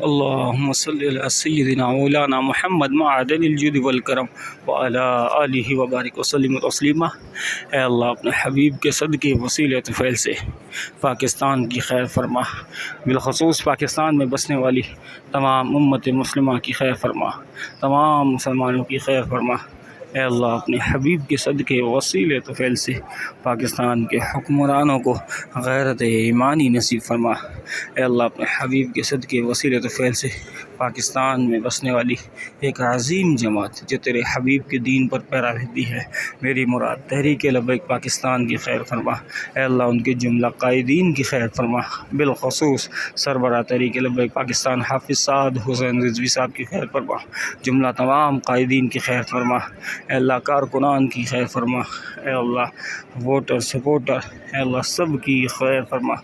اللهم صل على سيدنا مولانا محمد معدن الجود والکرم وعلى آلہ وبارک وسلم تسلیما۔ اے اللہ اپنے حبیب کے صدقے وسیلے طفیل سے پاکستان کی خیر فرما، بالخصوص پاکستان میں بسنے والی تمام امت مسلمہ کی خیر فرما، تمام مسلمانوں کی خیر فرما۔ اے اللہ اپنے حبیب کے صدقے وسیلے طفیل سے پاکستان کے حکمرانوں کو غیرت ایمانی نصیب فرما۔ اے اللہ اپنے حبیب کے صدقے وسیلے طفیل سے پاکستان میں بسنے والی ایک عظیم جماعت جو تیرے حبیب کے دین پر پیرا رہتی ہے، میری مراد تحریک لبیک پاکستان کی خیر فرما۔ اے اللہ ان کے جملہ قائدین کی خیر فرما، بالخصوص سربراہ تحریک لبیک پاکستان حافظ سعد حسین رضوی صاحب کی خیر فرما، جملہ تمام قائدین کی خیر فرما۔ اے اللہ کارکنان کی خیر فرما، اے اللہ ووٹر سپورٹر، اے اللہ سب کی خیر فرما۔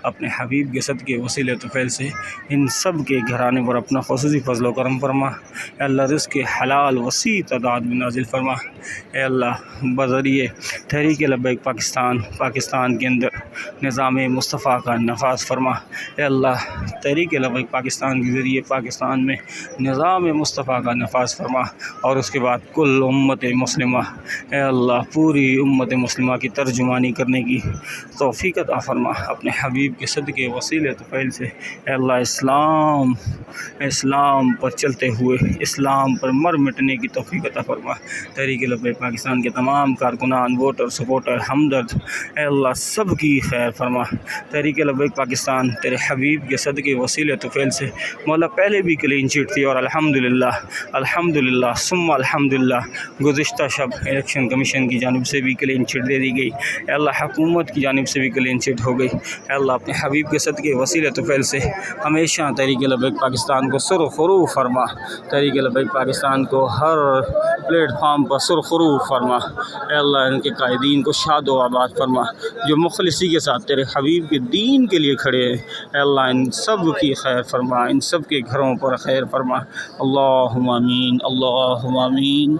اپنے حبیب کے صدقے وسیلے طفیل سے ان سب کے گھرانے پر اپنا خصوصی فضل و کرم فرما۔ اے اللہ رزق حلال وسیع تعداد میں نازل فرما۔ اے اللہ بذریعہ تحریک لبیک پاکستان کے اندر نظام مصطفیٰ کا نفاذ فرما۔ اے اللہ تحریک لبیک پاکستان کے ذریعے پاکستان میں نظام مصطفیٰ کا نفاذ فرما، اور اس کے بعد کل امت مسلمہ، اے اللہ پوری امت مسلمہ کی ترجمانی کرنے کی توفیق عطا فرما۔ اپنے حبیب کے صدقے وسیلے طفیل سے اے اللہ اسلام پر چلتے ہوئے اسلام پر مر مٹنے کی توفیق عطا فرما۔ تحریک لبیک پاکستان کے تمام کارکنان، ووٹر سپورٹر، ہمدرد، اے اللہ سب کی خیر فرما۔ تحریک لبیک پاکستان تیرے حبیب کے صدقے وسیلے طفیل سے مولا پہلے بھی کلین چٹ تھی، اور الحمدللہ ثم الحمدللہ گزشتہ شب الیکشن کمیشن کی جانب سے بھی کلین چٹ دے دی گئی۔ اے اللہ حکومت کی جانب سے بھی کلین چٹ ہو گئی۔ اے اللہ اپنے حبیب کے صدقے وسیلے طفیل سے ہمیشہ تحریک لبیک پاکستان کو سرخرو فرما، تحریک لبیک پاکستان کو ہر پلیٹ فارم پر سرخرو فرما۔ اے اللہ ان کے قائدین کو شاد و آباد فرما جو مخلصی کے ساتھ تیرے حبیب کے دین کے لیے کھڑے ہیں۔ اے اللہ ان سب کی خیر فرما، ان سب کے گھروں پر خیر فرما۔ اللہم آمین، اللہم آمین۔